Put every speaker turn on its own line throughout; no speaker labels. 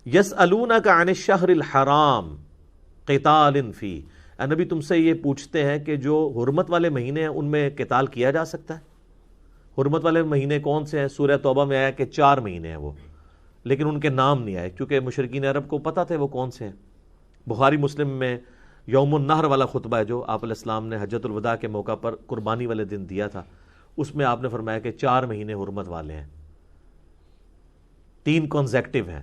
یسألونک عن الشہر الحرام قتال فی، اے نبی تم سے یہ پوچھتے ہیں کہ جو حرمت والے مہینے ہیں ان میں قتال کیا جا سکتا ہے؟ حرمت والے مہینے کون سے ہیں؟ سورہ توبہ میں آیا کہ 4 مہینے ہیں وہ، لیکن ان کے نام نہیں آئے کیونکہ مشرکین عرب کو پتہ تھے وہ کون سے ہیں۔ بخاری مسلم میں یوم النحر والا خطبہ ہے جو آپ علیہ السلام نے حجۃ الوداع کے موقع پر قربانی والے دن دیا تھا، اس میں آپ نے فرمایا کہ 4 مہینے حرمت والے ہیں، 3 کنزیکٹیو ہیں،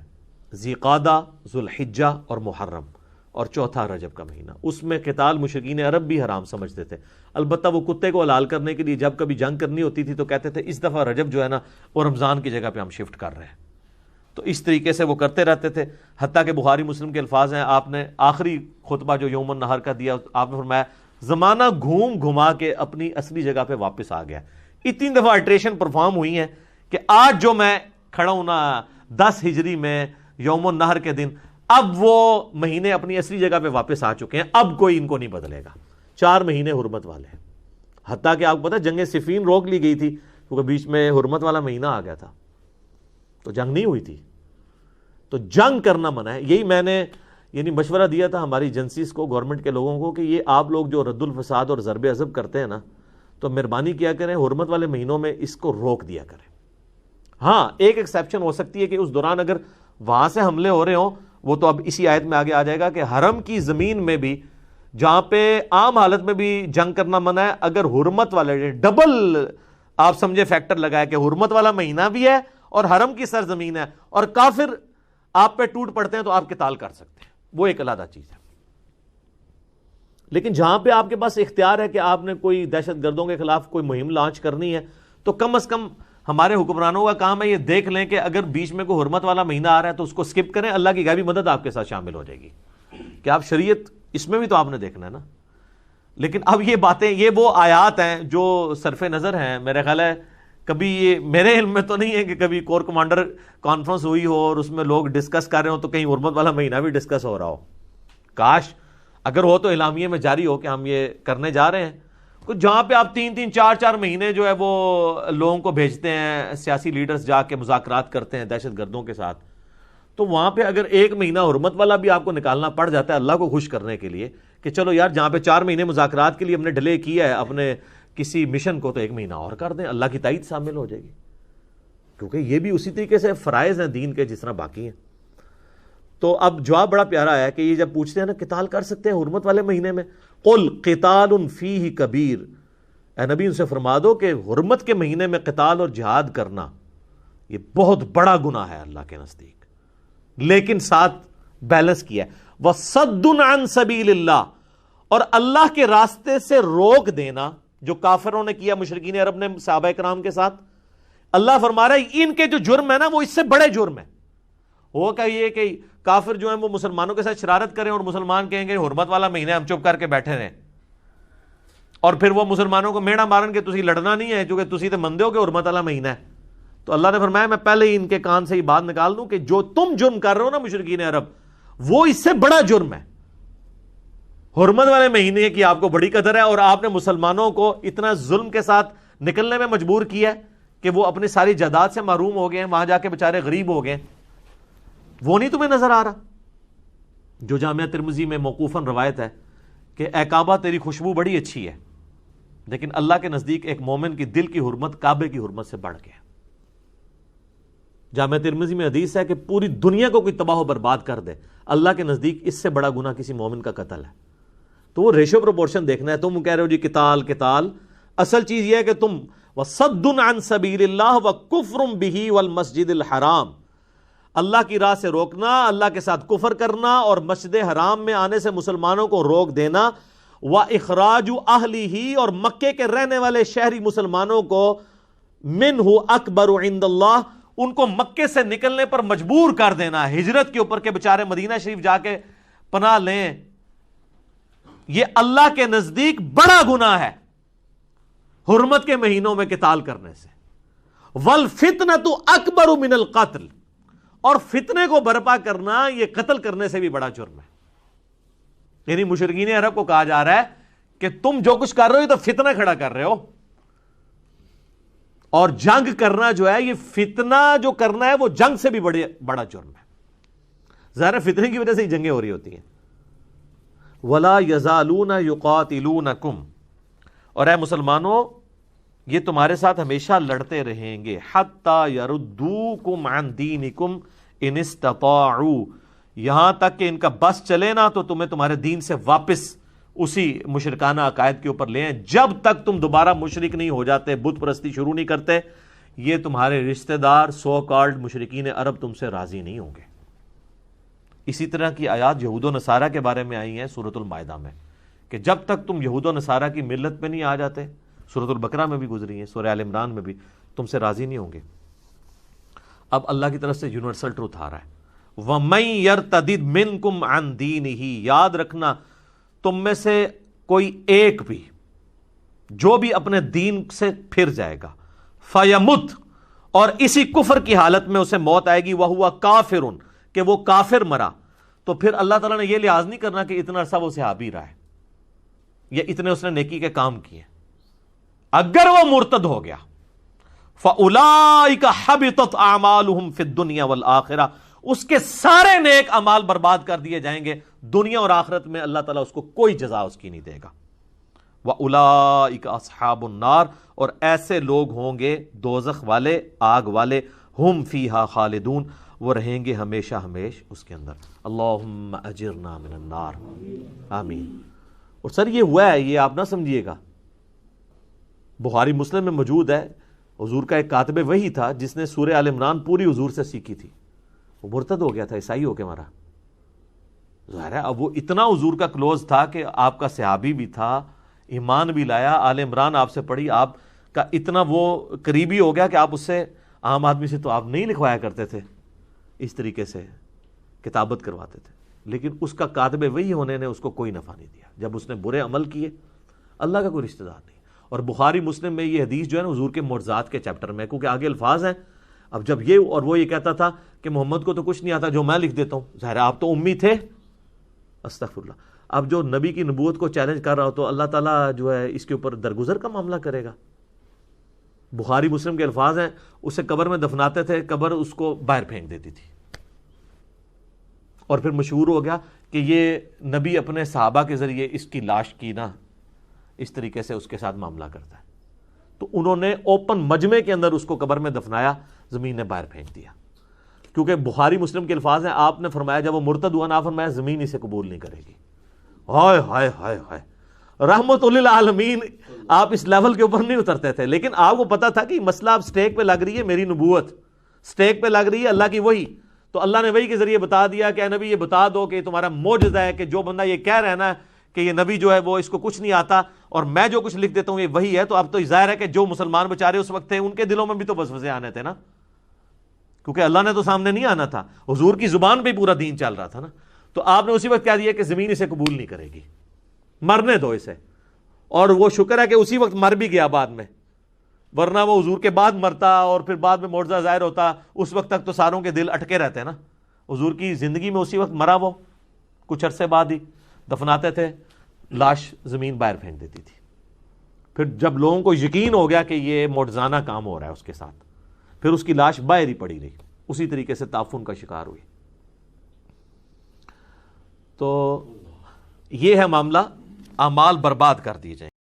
ذی قعدہ، ذو الحجہ اور محرم، اور چوتھا رجب کا مہینہ۔ اس میں قتال مشرکین عرب بھی حرام سمجھتے تھے، البتہ وہ کتے کو حلال کرنے کے لیے جب کبھی جنگ کرنی ہوتی تھی تو کہتے تھے اس دفعہ رجب جو ہے نا وہ رمضان کی جگہ پہ ہم شفٹ کر رہے ہیں، تو اس طریقے سے وہ کرتے رہتے تھے۔ حتیٰ کہ بخاری مسلم کے الفاظ ہیں، آپ نے آخری خطبہ جو یوم النہر کا دیا آپ نے فرمایا زمانہ گھوم گھما کے اپنی اصلی جگہ پہ واپس آ گیا۔ اتنی دفعہ الٹریشن پرفارم ہوئی ہیں کہ آج جو میں کھڑا ہوں نا 10 ہجری میں یوم النہر کے دن، اب وہ مہینے اپنی اصلی جگہ پہ واپس آ چکے ہیں، اب کوئی ان کو نہیں بدلے گا۔ 4 مہینے حرمت والے ہیں، حتیٰ کہ آپ کو پتہ جنگ صفین روک لی گئی تھی کیونکہ بیچ میں حرمت والا مہینہ آ گیا تھا، تو جنگ نہیں ہوئی تھی، تو جنگ کرنا منع ہے۔ یہی میں نے مشورہ دیا تھا ہماری ایجنسیز کو، گورنمنٹ کے لوگوں کو، کہ یہ آپ لوگ جو رد الفساد اور ضرب عضب کرتے ہیں نا، تو مہربانی کیا کریں حرمت والے مہینوں میں اس کو روک دیا کریں۔ ہاں ایک ایکسیپشن ہو سکتی ہے کہ اس دوران اگر وہاں سے حملے ہو رہے ہوں، وہ تو اب اسی آیت میں آگے آ جائے گا کہ حرم کی زمین میں بھی جہاں پہ عام حالت میں بھی جنگ کرنا منع ہے، اگر حرمت والے ڈبل آپ سمجھے فیکٹر لگایا کہ حرمت والا مہینہ بھی ہے اور حرم کی سرزمین ہے اور کافر آپ پہ ٹوٹ پڑتے ہیں تو آپ قتال کر سکتے ہیں، وہ ایک علیحدہ چیز ہے۔ لیکن جہاں پہ آپ کے پاس اختیار ہے کہ آپ نے کوئی دہشت گردوں کے خلاف کوئی مہم لانچ کرنی ہے، تو کم از کم ہمارے حکمرانوں کا کام ہے یہ دیکھ لیں کہ اگر بیچ میں کوئی حرمت والا مہینہ آ رہا ہے تو اس کو سکپ کریں، اللہ کی غیبی مدد آپ کے ساتھ شامل ہو جائے گی کہ آپ شریعت اس میں بھی تو آپ نے دیکھنا ہے نا۔ لیکن اب یہ باتیں، یہ وہ آیات ہیں جو صرف نظر ہیں، میرا خیال ہے کبھی یہ میرے علم میں تو نہیں ہے کہ کبھی کور کمانڈر کانفرنس ہوئی ہو اور اس میں لوگ ڈسکس کر رہے ہوں تو کہیں حرمت والا مہینہ بھی ڈسکس ہو رہا ہو۔ کاش اگر ہو تو اعلامیے میں جاری ہو کہ ہم یہ کرنے جا رہے ہیں، کچھ جہاں پہ آپ 3 4 مہینے جو ہے وہ لوگوں کو بھیجتے ہیں، سیاسی لیڈرز جا کے مذاکرات کرتے ہیں دہشت گردوں کے ساتھ، تو وہاں پہ اگر 1 مہینہ حرمت والا بھی آپ کو نکالنا پڑ جاتا ہے اللہ کو خوش کرنے کے لیے کہ چلو یار جہاں پہ 4 مہینے مذاکرات کے لیے ہم نے ڈیلے کیا ہے اپنے کسی مشن کو، تو 1 مہینہ اور کر دیں، اللہ کی تائید شامل ہو جائے گی، کیونکہ یہ بھی اسی طریقے سے فرائض ہیں دین کے جس طرح باقی ہیں۔ تو اب جواب بڑا پیارا ہے کہ یہ جب پوچھتے ہیں نا قتال کر سکتے ہیں حرمت والے مہینے میں، قل قتال فیہ کبیر، اے نبی ان سے فرما دو کہ حرمت کے مہینے میں قتال اور جہاد کرنا یہ بہت بڑا گناہ ہے اللہ کے نزدیک، لیکن ساتھ بیلنس کیا ہے وَصَدٌّ عَن سَبِيلِ اللَّهِ، اور اللہ کے راستے سے روک دینا جو کافروں نے کیا، مشرکین عرب نے صحابہ کرام کے ساتھ۔ اللہ فرما رہا ہے ان کے جو جرم ہے نا وہ اس سے بڑے جرم ہیں۔ ہو کہ یہ کہ کافر جو ہیں وہ مسلمانوں کے ساتھ شرارت کریں اور مسلمان کہیں گے حرمت والا مہینہ ہم چپ کر کے بیٹھے رہیں، اور پھر وہ مسلمانوں کو میڑا مارن کے تسی لڑنا نہیں ہے کیونکہ تسی تو مندے ہو کہ حرمت والا مہینہ ہے۔ تو اللہ نے فرمایا میں پہلے ہی ان کے کان سے ہی بات نکال دوں کہ جو تم جرم کر رہے ہو نا مشرکین عرب، وہ اس سے بڑا جرم ہے۔ حرمت والے مہینے کی آپ کو بڑی قدر ہے اور آپ نے مسلمانوں کو اتنا ظلم کے ساتھ نکلنے میں مجبور کیا ہے کہ وہ اپنی ساری جائیداد سے محروم ہو گئے ہیں، وہاں جا کے بیچارے غریب ہو گئے، وہ نہیں تمہیں نظر آ رہا؟ جو جامعہ ترمذی میں موقوفاً روایت ہے کہ اے کعبہ تیری خوشبو بڑی اچھی ہے، لیکن اللہ کے نزدیک ایک مومن کی دل کی حرمت کعبے کی حرمت سے بڑھ گیا۔ جامعہ ترمذی میں حدیث ہے کہ پوری دنیا کو کوئی تباہ و برباد کر دے، اللہ کے نزدیک اس سے بڑا گناہ کسی مومن کا قتل ہے۔ تو وہ ریشو پروپورشن دیکھنا ہے۔ تم کہہ رہے ہو جی قتال قتال، اصل چیز یہ ہے کہ تم وَصَدٌّ عَن سَبِيلِ اللَّهِ وَكُفْرٌ بِهِ وَالْمَسْجِدِ الْحَرَامِ، اللہ کی راہ سے روکنا، اللہ کے ساتھ کفر کرنا اور مسجد حرام میں آنے سے مسلمانوں کو روک دینا، وَإِخْرَاجُ أَهْلِهِ، اور مکے کے رہنے والے شہری مسلمانوں کو مِنْهُ أَكْبَرُ عِنْدَ اللَّهِ، ان کو مکے سے نکلنے پر مجبور کر دینا ہجرت کے اوپر کہ بچارے مدینہ شریف جا کے پناہ لیں، یہ اللہ کے نزدیک بڑا گناہ ہے حرمت کے مہینوں میں قتال کرنے سے۔ وَالْفِتْنَةُ أَكْبَرُ مِنَ الْقَتْلِ، اور فتنے کو برپا کرنا یہ قتل کرنے سے بھی بڑا جرم ہے۔ یعنی مشرکین عرب کو کہا جا رہا ہے کہ تم جو کچھ کر رہے ہو یہ تو فتنہ کھڑا کر رہے ہو، اور جنگ کرنا جو ہے یہ فتنہ جو کرنا ہے وہ جنگ سے بھی بڑا جرم ہے۔ ظاہر فتنے کی وجہ سے ہی جنگیں ہو رہی ہوتی ہیں. وَلَا يَزَالُونَ يُقَاتِلُونَكُمْ، اور اے مسلمانوں یہ تمہارے ساتھ ہمیشہ لڑتے رہیں گے. حَتَّى يَرُدُّوكُمْ عَنْ دِينِكُمْ إِنِ اسْتَطَاعُوا، یہاں تک کہ ان کا بس چلے نا تو تمہیں تمہارے دین سے واپس اسی مشرکانہ عقائد کے اوپر لے آئیں. جب تک تم دوبارہ مشرک نہیں ہو جاتے، بت پرستی شروع نہیں کرتے، یہ تمہارے رشتہ دار سو کالڈ مشرکین عرب تم سے راضی نہیں ہوں گے. اسی طرح کی آیات یہود و نصارہ کے بارے میں آئی ہیں سورۃ المائدہ میں، کہ جب تک تم یہود و نصارہ کی ملت پہ نہیں آ جاتے، سورۃ البقرہ میں بھی گزری ہیں، سورہ آل عمران میں بھی، تم سے راضی نہیں ہوں گے. اب اللہ کی طرف سے یونیورسل ٹروتھ آ رہا ہے. وَمَن يَرْتَدِدْ مِنْكُمْ عَنْ دِينِهِ، یاد رکھنا تم میں سے کوئی ایک بھی جو بھی اپنے دین سے پھر جائے گا، فَيَمُتْ، اور اسی کفر کی حالت میں اسے موت آئے گی، وَهُوَ كَافِرٌ، کہ وہ کافر مرا، تو پھر اللہ تعالیٰ نے یہ لحاظ نہیں کرنا کہ اتنا عرصہ وہ صحابی رہا ہے یا اتنے اس نے نیکی کے کام کیے. اگر وہ مرتد ہو گیا، فَأُولَئِكَ حَبِطَتْ أَعْمَالُهُمْ فِي الدُّنْيَا وَالْآخِرَةِ، اس کے سارے نیک اعمال برباد کر دیے جائیں گے، دنیا اور آخرت میں اللہ تعالیٰ اس کو کوئی جزا اس کی نہیں دے گا. وَأُولَئِكَ أَصْحَابُ النَّارِ، اور ایسے لوگ ہوں گے دوزخ والے، آگ والے، ہم فیہا خالدون، وہ رہیں گے ہمیشہ ہمیش اس کے اندر. اللہم اجرنا من النار، آمین. اور سر یہ ہوا ہے، یہ آپ نہ سمجھیے گا، بخاری مسلم میں موجود ہے. حضور کا ایک کاتب وحی تھا جس نے سورہ آل عمران پوری حضور سے سیکھی تھی، وہ مرتد ہو گیا تھا، عیسائی ہو کے مرا. ظاہر ہے اب وہ اتنا حضور کا کلوز تھا کہ آپ کا صحابی بھی تھا، ایمان بھی لایا، آل عمران آپ سے پڑھی، آپ کا اتنا وہ قریبی ہو گیا کہ آپ اس سے، عام آدمی سے تو آپ نہیں لکھوایا کرتے تھے، اس طریقے سے کتابت کرواتے تھے. لیکن اس کا کاتب وحی ہونے نے اس کو کوئی نفع نہیں دیا. جب اس نے برے عمل کیے، اللہ کا کوئی رشتہ دار نہیں. اور بخاری مسلم میں یہ حدیث جو ہے نا حضور کے معجزات کے چیپٹر میں، کیونکہ آگے الفاظ ہیں. اب جب یہ اور وہ یہ کہتا تھا کہ محمد کو تو کچھ نہیں آتا، جو میں لکھ دیتا ہوں، ظاہر آپ تو امی تھے، استغفر اللہ. اب جو نبی کی نبوت کو چیلنج کر رہا ہو تو اللہ تعالیٰ جو ہے اس کے اوپر درگزر کا معاملہ کرے گا. بخاری مسلم کے الفاظ ہیں، اسے قبر میں دفناتے تھے، قبر اس کو باہر پھینک دیتی تھی. اور پھر مشہور ہو گیا کہ یہ نبی اپنے صحابہ کے ذریعے اس کی لاش کی نا اس طریقے سے اس کے ساتھ معاملہ کرتا ہے. تو انہوں نے اوپن مجمع کے اندر اس کو قبر میں دفنایا، زمین نے باہر پھینک دیا. کیونکہ بخاری مسلم کے الفاظ ہیں، آپ نے فرمایا جب وہ مرتد ہوا نا، فرمایا زمین اسے قبول نہیں کرے گی. ہائے ہائے ہائے ہائے، رحمت للعالمین. آپ اس لیول کے اوپر نہیں اترتے تھے، لیکن آپ کو پتا تھا کہ مسئلہ اب سٹیک پہ لگ رہی ہے، میری نبوت سٹیک پہ لگ رہی ہے، اللہ کی وحی. تو اللہ نے وحی کے ذریعے بتا دیا کہ اے نبی یہ بتا دو کہ تمہارا معجزہ ہے کہ جو بندہ یہ کہہ رہا ہے نا کہ یہ نبی جو ہے وہ اس کو کچھ نہیں آتا اور میں جو کچھ لکھ دیتا ہوں یہ وہی ہے. تو اب تو ظاہر ہے کہ جو مسلمان بیچارے اس وقت تھے ان کے دلوں میں بھی تو وسوسے آنے تھے نا، کیونکہ اللہ نے تو سامنے نہیں آنا تھا، حضور کی زبان پہ پورا دین چل رہا تھا نا. تو آپ نے اسی وقت کہہ دیا کہ زمین اسے قبول نہیں کرے گی، مرنے دو اسے. اور وہ شکر ہے کہ اسی وقت مر بھی گیا بعد میں، ورنہ وہ حضور کے بعد مرتا اور پھر بعد میں معجزہ ظاہر ہوتا، اس وقت تک تو ساروں کے دل اٹکے رہتے نا. حضور کی زندگی میں اسی وقت مرا، وہ کچھ عرصے بعد ہی دفناتے تھے، لاش زمین باہر پھینک دیتی تھی. پھر جب لوگوں کو یقین ہو گیا کہ یہ معجزانہ کام ہو رہا ہے اس کے ساتھ، پھر اس کی لاش باہر ہی پڑی رہی، اسی طریقے سے تعفن کا شکار ہوئی. تو یہ ہے معاملہ، اعمال برباد کر دیے جائیں.